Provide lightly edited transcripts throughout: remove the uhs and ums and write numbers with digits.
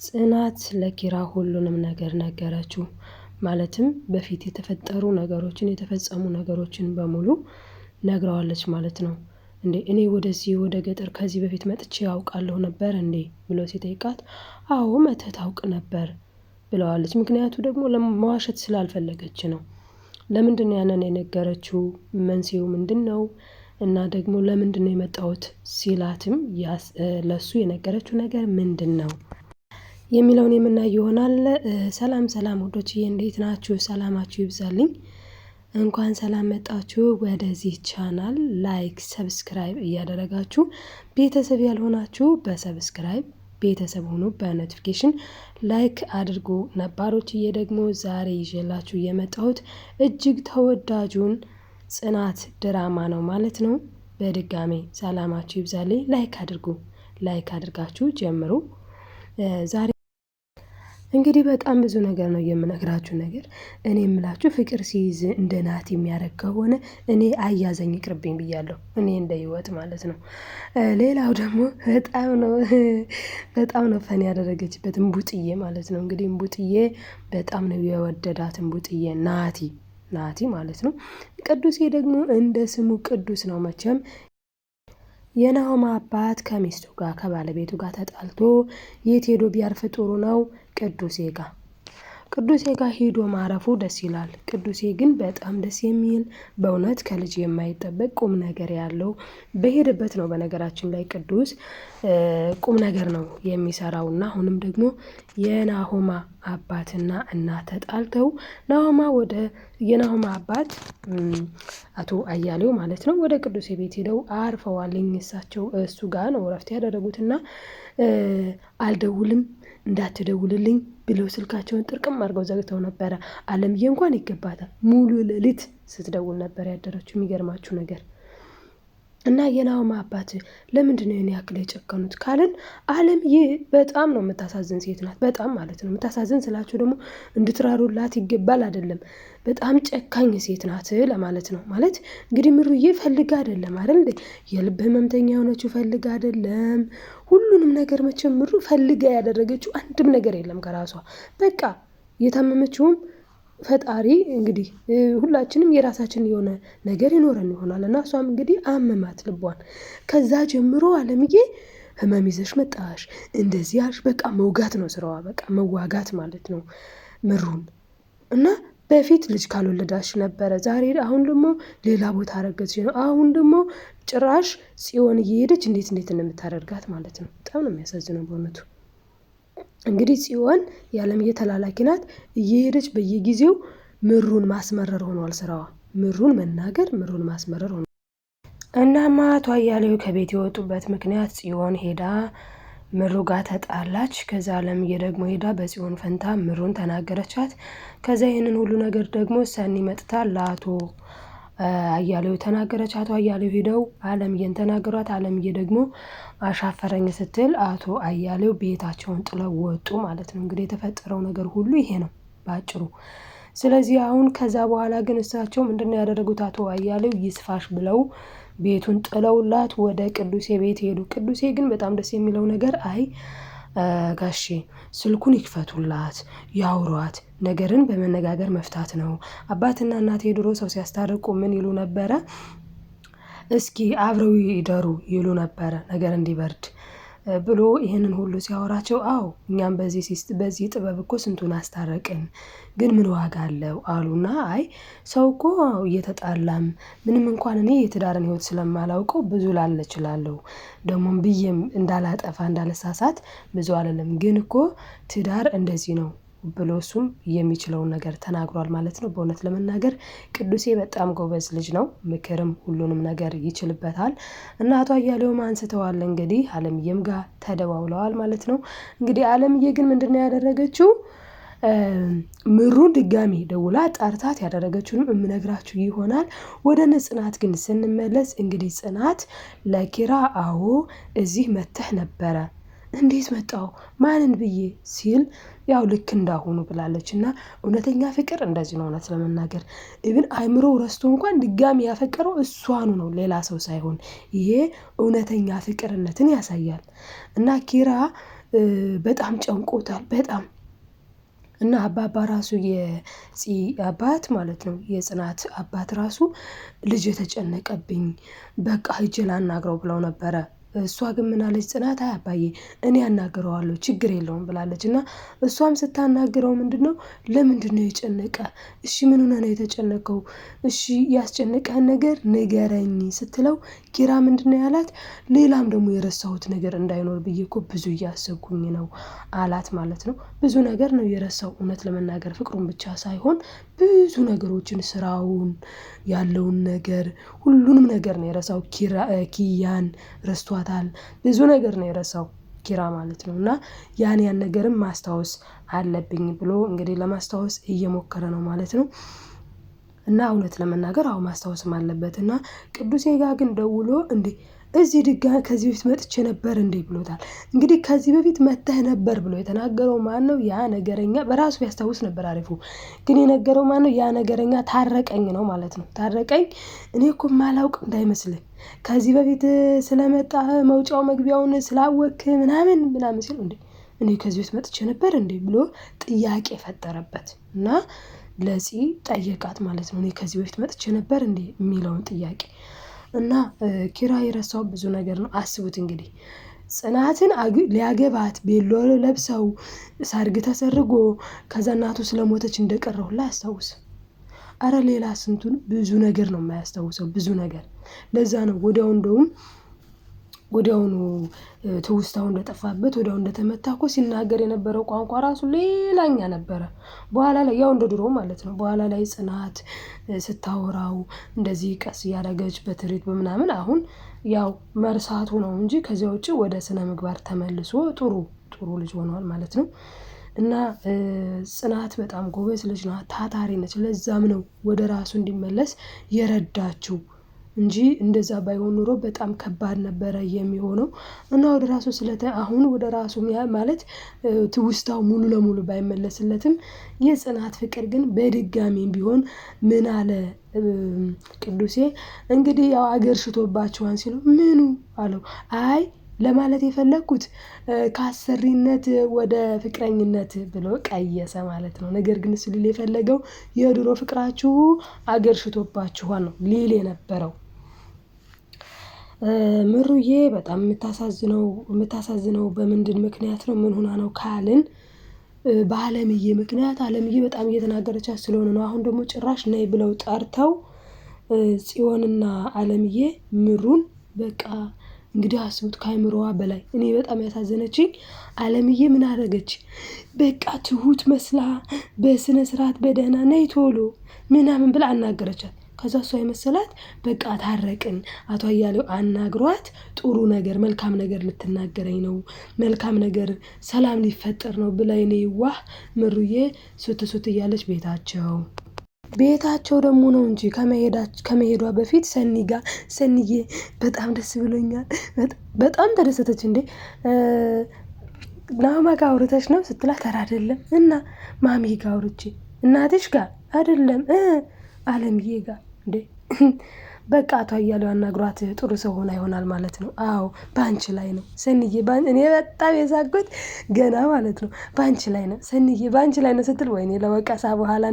ጽናት ለኪራ ሁሉንም ነገር ነገረችው። ማለትም በፊት የተፈጠሩ ነገሮችን የተፈጸሙ ነገሮችን በሙሉ ነግረዋለች ማለት ነው። እንዴ እኔ ወደዚህ ወደ ገጠር ከዚህ በፊት መጥቼ ያውቃለሁ ነበር እንዴ ብሎ ሲጠይቃት አዎ መተህ ታውቅ ነበር ብለዋለች። ምክንያቱ ደግሞ ለመዋሸት ስላልፈለገች ነው። ለምንድነው ያንን የነገረችው? መንስኤው ምንድነው? እና ደግሞ ለምንድነው የመጣሁት ሲላትም ለሱ የነገረችው ነገር ምንድነው የሚለውን የምናይ ይሆናል። ሰላም ሰላም ውዶችዬ እንዴት ናችሁ? ሰላማችሁ ይብዛልኝ። እንኳን ሰላም መጣችሁ ወደዚህ ቻናል። ላይክ ሰብስክራይብ እያደረጋችሁ ቤተሰብ ያልሆናችሁ በሰብስክራይብ ቤተሰብ ሆኑ። በኖቲፊኬሽን ላይክ አድርጉ። ነባሮችዬ ደግሞ ዛሬ ይዤላችሁ የመጣሁት እጅግ ተወዳጁን ጽናት ድራማ ነው ማለት ነው። በድጋሚ ሰላማችሁ ይብዛልኝ። ላይክ አድርጉ። ላይክ አድርጋችሁ ጀምሩ። ዛሬ እንግዲህ በጣም ብዙ ነገር ነው የምነግራችሁ ነገር። እኔ የምላችሁ ፍቅር ሲይዝ እንደ ናት የሚያደርግ ከሆነ እኔ አያዘኝ ይቅርብኝ ብያለሁ። እኔ እንደ ህይወት ማለት ነው። ሌላው ደግሞ በጣም ነው ፈን ያደረገችበት እምቡጥዬ ማለት ነው። እንግዲህ እምቡጥዬ በጣም ነው የወደዳት እምቡጥዬ ናቲ ማለት ነው። ቅዱሴ ደግሞ እንደ ስሙ ቅዱስ ነው መቼም። የናሆም አባት ከሚስቱ ጋር ከባለቤቱ ጋር ተጣልቶ የት ሄዶ ቢያርፍ ጥሩ ነው? ቅዱሴ ጋር ሄዶ ማረፉ ደስ ይላል። ቅዱሴ ግን በጣም ደስ የሚል በእውነት ከልጅ የማይጠበቅ ቁም ነገር ያለው በሄደበት ነው። በነገራችን ላይ ቅዱስ ቁም ነገር ነው የሚሰራውና አሁንም ደግሞ የናሆማ አባትና እናት ተጣልተው የናሆማ አባት አቶ አያሌው ማለት ነው ወደ ቅዱሴ ቤት ሄደው አርፈዋል። እሱ ጋር ነው እረፍት ያደረጉትና አልደውልም እንዳትደውልልኝ ብለው ስልካቸውን ጥርቅም አድርገው ዘግተው ነበረ። አለምዬ እንኳን ይገባታል ሙሉ ሌሊት ስትደውል ነበር ያደረችው። የሚገርማችሁ ነገር እና የናሆም አባት ለምንድነው የኔ ያክል የጨከኑት ካልን አለምዬ በጣም ነው የምታሳዝን ሴት ናት። በጣም ማለት ነው የምታሳዝን ስላችሁ ደግሞ እንድትራሩላት ይገባል አይደለም። በጣም ጨካኝ ሴት ናት ለማለት ነው። ማለት እንግዲህ ምሩዬ ፈልጋ አይደለም አይደል እንዴ? የልብ ህመምተኛ የሆነችው ፈልጋ አይደለም። ሁሉንም ነገር መቼም ምሩ ፈልጋ ያደረገችው አንድም ነገር የለም ከራሷ። በቃ የታመመችውም ፈጣሪ እንግዲህ ሁላችንም የራሳችን የሆነ ነገር ይኖረን ይሆናል እና እሷም እንግዲህ አመማት ልቧን። ከዛ ጀምሮ አለምዬ ህመም ይዘሽ መጣሽ እንደዚህ ያልሽ በቃ መውጋት ነው ስራዋ። በቃ መዋጋት ማለት ነው ምሩን። እና በፊት ልጅ ካልወለዳሽ ነበረ ዛሬ አሁን ደግሞ ሌላ ቦታ አረገዝሽ ነው። አሁን ደግሞ ጭራሽ ጽዮን እየሄደች እንዴት እንደምታደርጋት ማለት ነው። በጣም ነው የሚያሳዝነው በእውነቱ። እንግዲህ ጽዮን የአለምዬ ተላላኪ ናት። እየሄደች በየጊዜው ምሩን ማስመረር ሆኗል ስራዋ። ምሩን መናገር፣ ምሩን ማስመረር ሆኗል። እናማ አቶ አያሌው ከቤት የወጡበት ምክንያት ጽዮን ሄዳ ምሩ ጋር ተጣላች። ከዛ አለምዬ ደግሞ ሄዳ በጽዮን ፈንታ ምሩን ተናገረቻት። ከዛ ይህንን ሁሉ ነገር ደግሞ ሰኒ መጥታ ለአቶ አያሌው ተናገረች። አቶ አያሌው ሄደው አለምዬን ተናገሯት። አለምዬ ደግሞ አሻፈረኝ ስትል አቶ አያሌው ቤታቸውን ጥለው ወጡ ማለት ነው። እንግዲህ የተፈጠረው ነገር ሁሉ ይሄ ነው ባጭሩ። ስለዚህ አሁን ከዛ በኋላ ግን እሳቸው ምንድነው ያደረጉት? አቶ አያሌው ይስፋሽ ብለው ቤቱን ጥለውላት ወደ ቅዱሴ ቤት ሄዱ። ቅዱሴ ግን በጣም ደስ የሚለው ነገር ጋሼ ስልኩን ይክፈቱላት፣ ያውሯት፣ ነገርን በመነጋገር መፍታት ነው። አባትና እናቴ ድሮ ሰው ሲያስታርቁ ምን ይሉ ነበረ? እስኪ አብረው ይደሩ ይሉ ነበረ ነገር እንዲበርድ ብሎ ይህንን ሁሉ ሲያወራቸው፣ አዎ እኛም በዚህ ጥበብ እኮ ስንቱን አስታረቅን፣ ግን ምን ዋጋ አለው አሉና፣ አይ ሰው እኮ እየተጣላም ምንም እንኳን እኔ የትዳርን ህይወት ስለማላውቀው ብዙ ላለ እችላለሁ፣ ደግሞም ብዬም እንዳላጠፋ እንዳልሳሳት ብዙ አልልም፣ ግን እኮ ትዳር እንደዚህ ነው ብሎ እሱም የሚችለውን ነገር ተናግሯል ማለት ነው። በእውነት ለመናገር ቅዱሴ በጣም ጎበዝ ልጅ ነው። ምክርም ሁሉንም ነገር ይችልበታል እና አቶ አያሌውም አንስተዋል። እንግዲህ አለምዬም ጋር ተደዋውለዋል ማለት ነው። እንግዲህ አለምዬ ግን ምንድነው ያደረገችው? ምሩን ድጋሚ ደውላ ጣርታት ያደረገችውንም የምነግራችሁ ይሆናል። ወደ ጽናት ግን ስንመለስ እንግዲህ ጽናት ለኪራ አዎ እዚህ መተህ ነበረ፣ እንዴት መጣው ማንን ብዬ ሲል ያው ልክ እንዳሁኑ ብላለች። እና እውነተኛ ፍቅር እንደዚህ ነው። እውነት ለመናገር ኢቭን አይምሮ ረስቶ እንኳን ድጋሚ ያፈቀረው እሷኑ ነው ሌላ ሰው ሳይሆን፣ ይሄ እውነተኛ ፍቅርነትን ያሳያል። እና ኪራ በጣም ጨንቆታል በጣም እና አባባ ራሱ የፂ አባት ማለት ነው የጽናት አባት ራሱ ልጅ የተጨነቀብኝ በቃ ሂጅ ላናግረው ብለው ነበረ። እሷ ግን ምን አለች ጽናት አይ አባዬ እኔ አናግረዋለሁ ችግር የለውም ብላለች። እና እሷም ስታናግረው ምንድነው ለምንድነው የጨነቀ? እሺ ምን ሆነ ነው የተጨነቀው? እሺ ያስጨነቀህን ነገር ንገረኝ ስትለው ኪራ ምንድነው ያላት? ሌላም ደግሞ የረሳሁት ነገር እንዳይኖር ብዬ እኮ ብዙ እያሰብኩኝ ነው አላት ማለት ነው። ብዙ ነገር ነው የረሳው እውነት ለመናገር ፍቅሩን ብቻ ሳይሆን ብዙ ነገሮችን ስራውን ያለውን ነገር ሁሉንም ነገር ነው የረሳው። ኪያን ረስቷታል ብዙ ነገር ነው የረሳው ኪራ ማለት ነው። እና ያን ነገርም ማስታወስ አለብኝ ብሎ እንግዲህ ለማስታወስ እየሞከረ ነው ማለት ነው። እና እውነት ለመናገር አዎ ማስታወስም አለበት። እና ቅዱሴ ጋር ግን ደውሎ እንዴ እዚህ ድጋሚ ከዚህ በፊት መጥቼ ነበር እንዴ ብሎታል። እንግዲህ ከዚህ በፊት መጥተህ ነበር ብሎ የተናገረው ማነው? ያ ነገረኛ በራሱ ቢያስታውስ ነበር አሪፉ። ግን የነገረው ማነው? ያ ነገረኛ ታረቀኝ ነው ማለት ነው። ታረቀኝ እኔ እኮ ማላውቅ እንዳይመስልህ ከዚህ በፊት ስለመጣህ መውጫው መግቢያውን ስላወክ ምናምን ሲል እንዴ እኔ ከዚህ በፊት መጥቼ ነበር እንዴ ብሎ ጥያቄ ፈጠረበት። እና ለፂ ጠየቃት ማለት ነው። እኔ ከዚህ በፊት መጥቼ ነበር እንዴ የሚለውን ጥያቄ እና ኪራ የረሳው ብዙ ነገር ነው። አስቡት እንግዲህ ጽናትን ሊያገባት ቤሎ ለብሰው ሰርግ ተሰርጎ ከዛ እናቱ ስለሞተች እንደቀረው ሁላ አያስታውስም። አረ ሌላ ስንቱን ብዙ ነገር ነው የማያስታውሰው ብዙ ነገር። ለዛ ነው ወዲያውኑ ትውስታው እንደጠፋበት ወዲያው እንደተመታ እኮ ሲናገር የነበረው ቋንቋ ራሱ ሌላኛ ነበረ። በኋላ ላይ ያው እንደ ድሮ ማለት ነው። በኋላ ላይ ጽናት ስታወራው እንደዚህ ቀስ እያደረገች በትሪት በምናምን አሁን ያው መርሳቱ ነው እንጂ ከዚያ ውጪ ወደ ስነ ምግባር ተመልሶ ጥሩ ልጅ ሆኗል ማለት ነው። እና ጽናት በጣም ጎበዝ ልጅ ናት፣ ታታሪ ነች። ለዛም ነው ወደ ራሱ እንዲመለስ የረዳችው እንጂ እንደዛ ባይሆን ኖሮ በጣም ከባድ ነበረ የሚሆነው። እና ወደ ራሱ አሁን ወደ ራሱ ማለት ትውስታው ሙሉ ለሙሉ ባይመለስለትም የጽናት ፍቅር ግን በድጋሚም ቢሆን ምን አለ ቅዱሴ እንግዲህ ያው አገር ሽቶባቸዋን ሲለው ምኑ አለው አይ ለማለት የፈለኩት ከአሰሪነት ወደ ፍቅረኝነት ብሎ ቀየሰ ማለት ነው። ነገር ግን እሱ ሊል የፈለገው የድሮ ፍቅራችሁ አገር ሽቶባችኋል ነው ሊል የነበረው። ምሩዬ በጣም የምታሳዝነው በምንድን ምክንያት ነው? ምን ሆና ነው ካልን በአለምዬ ምክንያት አለምዬ በጣም እየተናገረቻት ስለሆነ ነው። አሁን ደግሞ ጭራሽ ነይ ብለው ጠርተው ጽዮንና አለምዬ ምሩን በቃ እንግዲህ አስቡት ከአይምሮዋ በላይ። እኔ በጣም ያሳዘነችኝ አለምዬ ምን አደረገች? በቃ ትሁት መስላ በስነ ስርዓት በደህና ነይ ቶሎ ምናምን ብላ አናገረቻት። ከዛ እሷ የመሰላት በቃ ታረቅን አቶ አያሌው አናግሯት ጥሩ ነገር መልካም ነገር ልትናገረኝ ነው መልካም ነገር ሰላም ሊፈጠር ነው ብላ የኔ ዋህ ምሩዬ ሱት እያለች ቤታቸው ደግሞ ነው እንጂ ከመሄዷ በፊት ሰኒዬ በጣም ደስ ብሎኛል በጣም ተደሰተች። እንዴ ናሆማ ጋር አውርተሽ ነው ስትላት ኧረ አይደለም እና ማሚ ጋር አውርቼ እናትሽ ጋር አይደለም አለምዬ ጋር እንዴ በቃ አቶ አያሌው አናግሯት ጥሩ ሰው ሆና ይሆናል ማለት ነው። አዎ ባንቺ ላይ ነው ሰንዬ እኔ በጣም የሳቅሁት ገና ማለት ነው ባንቺ ላይ ነው ሰንዬ ባንቺ ላይ ነው ስትል ወይኔ ለወቀሳ በኋላ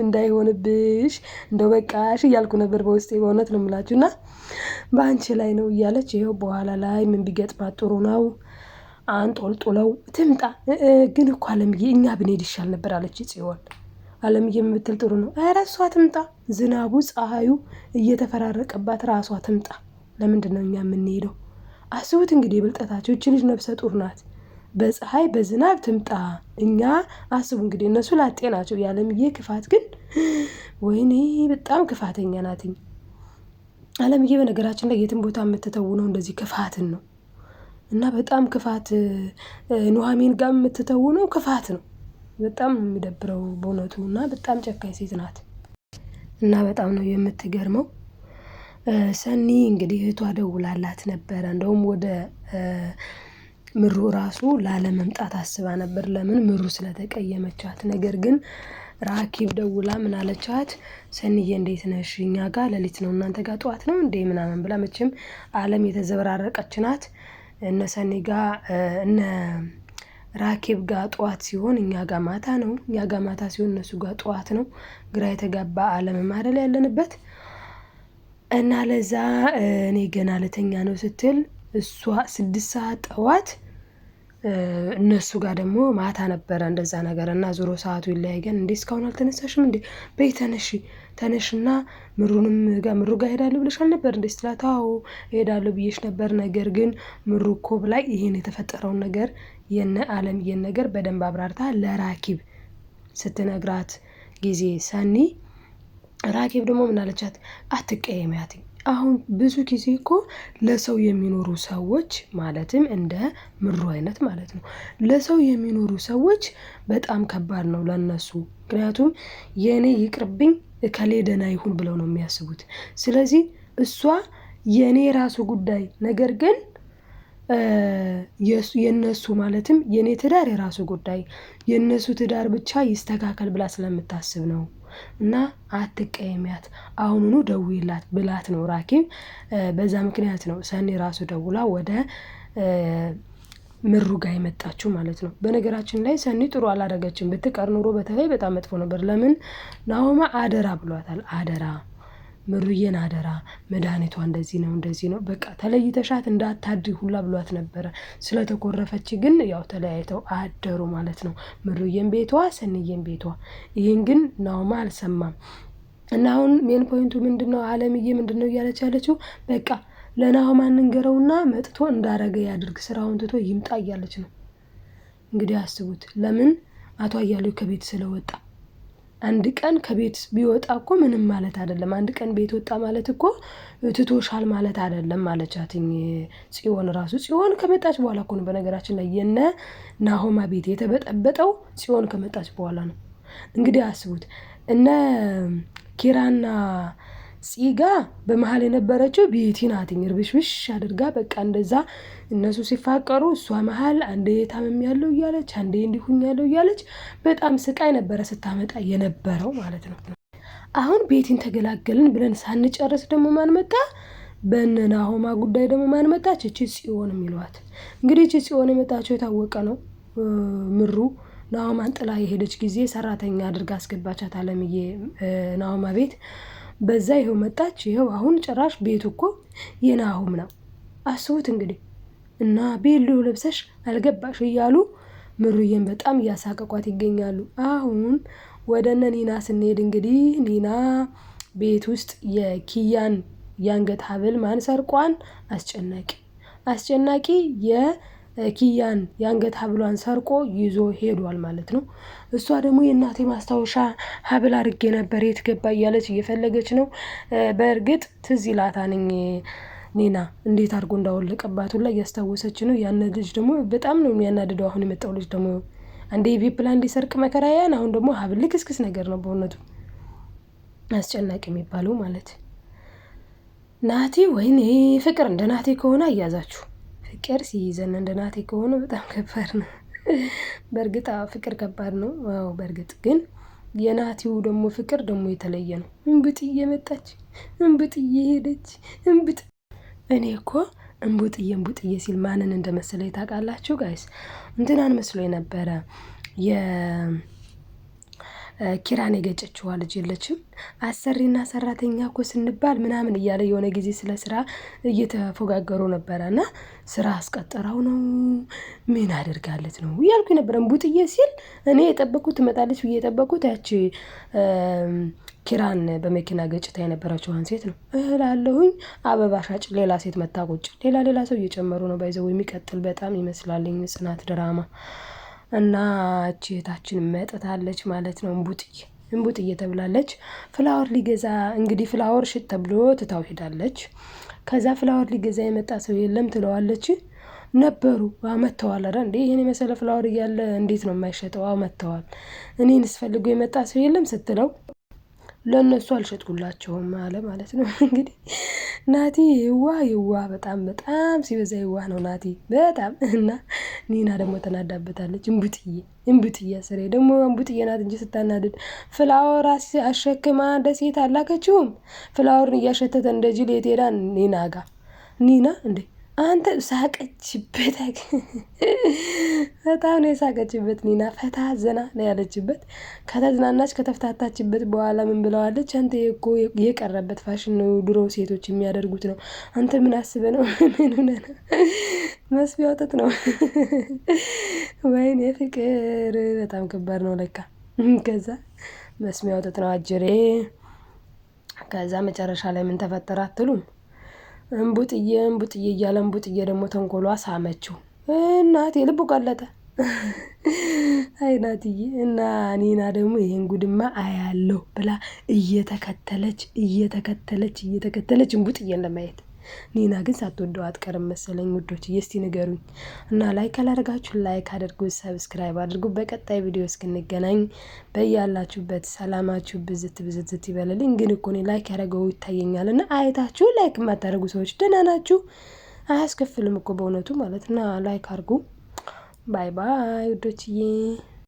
እንዳይሆንብሽ እንደው በቃሽ እያልኩ ነበር በውስጤ በእውነት ነው የምላችሁ። እና ባንቺ ላይ ነው እያለች ይኸው በኋላ ላይ ምን ቢገጥማት ጥሩ ነው አንጦልጡለው ትምጣ ግን እኮ አለምዬ እኛ ብንሄድ ይሻል ነበር አለች ጽዮን። አለምዬ የምትል ጥሩ ነው ኧረ እሷ ትምጣ ዝናቡ ፀሐዩ እየተፈራረቀባት ራሷ ትምጣ ለምንድነው እኛ የምንሄደው? አስቡት እንግዲህ ብልጠታቸው እቺ ልጅ ነፍሰ ጡር ናት በፀሐይ በዝናብ ትምጣ እኛ አስቡ እንግዲህ እነሱ ላጤ ናቸው። የአለምዬ ክፋት ግን ወይኔ በጣም ክፋተኛ ናትኝ አለምዬ። በነገራችን ላይ የትም ቦታ የምትተውነው እንደዚህ ክፋትን ነው እና በጣም ክፋት ኑሐሚን ጋር የምትተውነው ክፋት ነው። በጣም የሚደብረው በእውነቱ እና በጣም ጨካኝ ሴት ናት እና በጣም ነው የምትገርመው። ሰኒ እንግዲህ እህቷ ደውላላት ነበረ እንደውም ወደ ምሩ ራሱ ላለመምጣት አስባ ነበር ለምን ምሩ ስለተቀየመቻት። ነገር ግን ራኪብ ደውላ ምን አለቻት? ሰኒዬ እንዴት ነሽ? እኛ ጋር ሌሊት ነው እናንተ ጋር ጠዋት ነው እንዴ ምናምን ብላ መቼም አለም የተዘበራረቀች ናት። እነ ሰኒ ጋር እነ ራኬብ ጋር ጠዋት ሲሆን እኛ ጋር ማታ ነው። እኛ ጋር ማታ ሲሆን እነሱ ጋር ጠዋት ነው። ግራ የተጋባ ዓለም ማደል ያለንበት እና ለዛ እኔ ገና ልተኛ ነው ስትል እሷ 6 ሰዓት ጠዋት እነሱ ጋር ደግሞ ማታ ነበረ እንደዛ ነገር እና ዞሮ ሰዓቱ ይለያየን። እንዴ እስካሁን አልተነሳሽም እንዴ? በይ ተነሺ ተነሽና ምሩ ጋር ሄዳለሁ ብለሻል ነበር እንዴ ስትላት፣ አዎ ሄዳለሁ ብዬሽ ነበር፣ ነገር ግን ምሩ እኮ ላይ ይሄን የተፈጠረውን ነገር የነ አለምዬን ነገር በደንብ አብራርታ ለራኪብ ስትነግራት ጊዜ ሰኒ ራኬብ ደግሞ ምን አለቻት? አትቀየሚያት። አሁን ብዙ ጊዜ እኮ ለሰው የሚኖሩ ሰዎች ማለትም እንደ ምሩ አይነት ማለት ነው፣ ለሰው የሚኖሩ ሰዎች በጣም ከባድ ነው ለነሱ። ምክንያቱም የእኔ ይቅርብኝ እከሌ ደህና ይሁን ብለው ነው የሚያስቡት። ስለዚህ እሷ የእኔ የራሱ ጉዳይ፣ ነገር ግን የነሱ ማለትም የኔ ትዳር የራሱ ጉዳይ፣ የነሱ ትዳር ብቻ ይስተካከል ብላ ስለምታስብ ነው። እና አትቀየሚያት፣ አሁኑኑ ደውይላት ብላት ነው ራኪብ። በዛ ምክንያት ነው ሰኒ ራሱ ደውላ ወደ ምሩ ጋር የመጣችው ማለት ነው። በነገራችን ላይ ሰኒ ጥሩ አላደረገችም። ብትቀር ኑሮ በተለይ በጣም መጥፎ ነበር። ለምን ናሆማ አደራ ብሏታል። አደራ ምሩዬን አደራ፣ መድኃኒቷ እንደዚህ ነው በቃ ተለይተሻት እንዳታድሪ ሁላ ብሏት ነበረ። ስለተኮረፈች ግን ያው ተለያይተው አደሩ ማለት ነው። ምሩዬን ቤቷ፣ ሰኒዬን ቤቷ። ይህን ግን ናሆማ አልሰማም። እና አሁን ሜን ፖይንቱ ምንድነው? አለምዬ ምንድነው እያለች ያለችው? በቃ ለናሆማ እንንገረውና መጥቶ እንዳረገ ያድርግ፣ ስራውን ትቶ ይምጣ እያለች ነው። እንግዲህ አስቡት። ለምን አቶ አያሌው ከቤት ስለወጣ። አንድ ቀን ከቤት ቢወጣ እኮ ምንም ማለት አይደለም። አንድ ቀን ቤት ወጣ ማለት እኮ ትቶሻል ማለት አይደለም ማለቻትኝ ጽዮን ራሱ። ጽዮን ከመጣች በኋላ እኮ ነው በነገራችን ላይ የነ ናሆማ ቤት የተበጠበጠው ጽዮን ከመጣች በኋላ ነው። እንግዲህ አስቡት። እነ ኪራና ፂጋ በመሀል የነበረችው ቤቲ ናትኝ። እርብሽብሽ አድርጋ በቃ እንደዛ እነሱ ሲፋቀሩ እሷ መሀል አንዴ ታመም ያለው እያለች አንዴ እንዲሁኝ ያለው እያለች በጣም ስቃይ ነበረ ስታመጣ የነበረው ማለት ነው። አሁን ቤቲን ተገላገልን ብለን ሳንጨርስ ደግሞ ማን መጣ? በእነ ናሆማ ጉዳይ ደግሞ ማን መጣች? እቺ ጽዮን የሚሏት። እንግዲህ እቺ ጽዮን የመጣችው የታወቀ ነው። ምሩ ናሆማን ጥላ የሄደች ጊዜ ሰራተኛ አድርጋ አስገባቻት አለምዬ ናሆማ ቤት። በዛ ይኸው መጣች። ይኸው አሁን ጭራሽ ቤቱ እኮ የናሆም ነው። አስቡት እንግዲህ። እና ቤሎ ለብሰሽ አልገባሽ እያሉ ምሩዬን በጣም እያሳቀቋት ይገኛሉ። አሁን ወደ እነ ኒና ስንሄድ እንግዲህ ኒና ቤት ውስጥ የኪያን የአንገት ሀብል ማን ሰርቋን? አስጨናቂ የኪያን የአንገት ሀብሏን ሰርቆ ይዞ ሄዷል ማለት ነው። እሷ ደግሞ የእናቴ ማስታወሻ ሀብል አድርጌ ነበር የት ገባ እያለች እየፈለገች ነው። በእርግጥ ትዝ ይላታንኝ ኒና እንዴት አድርጎ እንዳወለቀባት ሁላ እያስታወሰች ነው። ያን ልጅ ደግሞ በጣም ነው የሚያናድደው። አሁን የመጣው ልጅ ደግሞ አንዴ ቪፕላን እንዲሰርቅ መከራያን፣ አሁን ደግሞ ሀብል ልክስክስ ነገር ነው በእውነቱ። አስጨናቂ የሚባለው ማለት ናቲ። ወይኔ ፍቅር እንደ ናቲ ከሆነ አያዛችሁ። ፍቅር ሲይዘን እንደ ናቲ ከሆነ በጣም ከባድ ነው። በእርግጥ ፍቅር ከባድ ነው። አዎ በእርግጥ ግን የናቲው ደግሞ ፍቅር ደግሞ የተለየ ነው። እንብጥዬ መጣች፣ እንብጥዬ ሄደች፣ እንብጥ። እኔ እኮ እንቡጥዬ ሲል ማንን እንደመሰለ ታውቃላችሁ ጋይስ? እንትናን መስሎ የነበረ ኪራን የገጨችዋ ልጅ የለችም? አሰሪና ሰራተኛ እኮ ስንባል ምናምን እያለ የሆነ ጊዜ ስለ ስራ እየተፎጋገሩ ነበረ። እና ስራ አስቀጠራው ነው ምን አደርጋለት ነው እያልኩ ነበረ። እንቡጥዬ ሲል እኔ የጠበኩት ትመጣለች ብዬ የጠበኩት ያቺ ኪራን በመኪና ገጭታ የነበረችዋን ሴት ነው እላለሁኝ። አበባ ሻጭ ሌላ ሴት መታቆጭ ሌላ ሰው እየጨመሩ ነው። ባይዘው የሚቀጥል በጣም ይመስላልኝ ጽናት ድራማ። እና እህታችን መጥታለች ማለት ነው። እንቡጥዬ ተብላለች። ፍላወር ሊገዛ እንግዲህ ፍላወር ሽጥ ተብሎ ትታው ሄዳለች። ከዛ ፍላወር ሊገዛ የመጣ ሰው የለም ትለዋለች። ነበሩ መጥተዋል። ኧረ እንዴ ይሄን የመሰለ ፍላወር እያለ እንዴት ነው የማይሸጠው? መጥተዋል። እኔን ስፈልጎ የመጣ ሰው የለም ስትለው ለእነሱ አልሸጥኩላቸውም አለ ማለት ነው። እንግዲህ ናቲ የዋህ በጣም ሲበዛ የዋህ ነው ናቲ በጣም። እና ኒና ደግሞ ተናዳበታለች። እንቡጥዬ ስሬ ደግሞ እንቡጥዬ ናት እንጂ ስታናድድ። ፍላወር አሸክማ ደሴት አላከችውም። ፍላወርን እያሸተተ እንደ ጅል የት ሄዳ? ኒና ጋ። ኒና እንዴ አንተ ሳቀችበት። በጣም ነው የሳቀችበት ኒና። ፈታ ዘና ነው ያለችበት። ከተዝናናች ከተፍታታችበት በኋላ ምን ብለዋለች? አንተ እኮ የቀረበት ፋሽን ነው፣ ድሮ ሴቶች የሚያደርጉት ነው። አንተ ምን አስበህ ነው? ምን ሆነህ ነው? መስፊያ ወተት ነው። ወይኔ ፍቅር በጣም ከባድ ነው ለካ። ከዛ መስሚያ ወተት ነው አጅሬ። ከዛ መጨረሻ ላይ ምን ተፈጠረ አትሉም? እምቡጥዬ እያለ እምቡጥዬ ደግሞ ተንኮሏ ሳመችው። እናቴ ልቡ ቀለጠ። አይ ናትዬ። እና ኒና ደግሞ ይሄን ጉድማ አያለሁ ብላ እየተከተለች እምቡጥዬን ለማየት። ኒና ግን ሳትወደው አትቀርም መሰለኝ ውዶች። እስቲ ንገሩኝ። እና ላይክ ካላደርጋችሁ ላይክ አድርጉ፣ ሰብስክራይብ አድርጉ። በቀጣይ ቪዲዮ እስክንገናኝ በያላችሁበት ሰላማችሁ ብዝት ይበልልኝ። ግን እኮ እኔ ላይክ ያደረገው ይታየኛል እና አይታችሁ ላይክ የማታደርጉ ሰዎች ደህና ናችሁ? አያስከፍልም እኮ በእውነቱ ማለት። እና ላይክ አድርጉ። ባይ ባይ ውዶችዬ።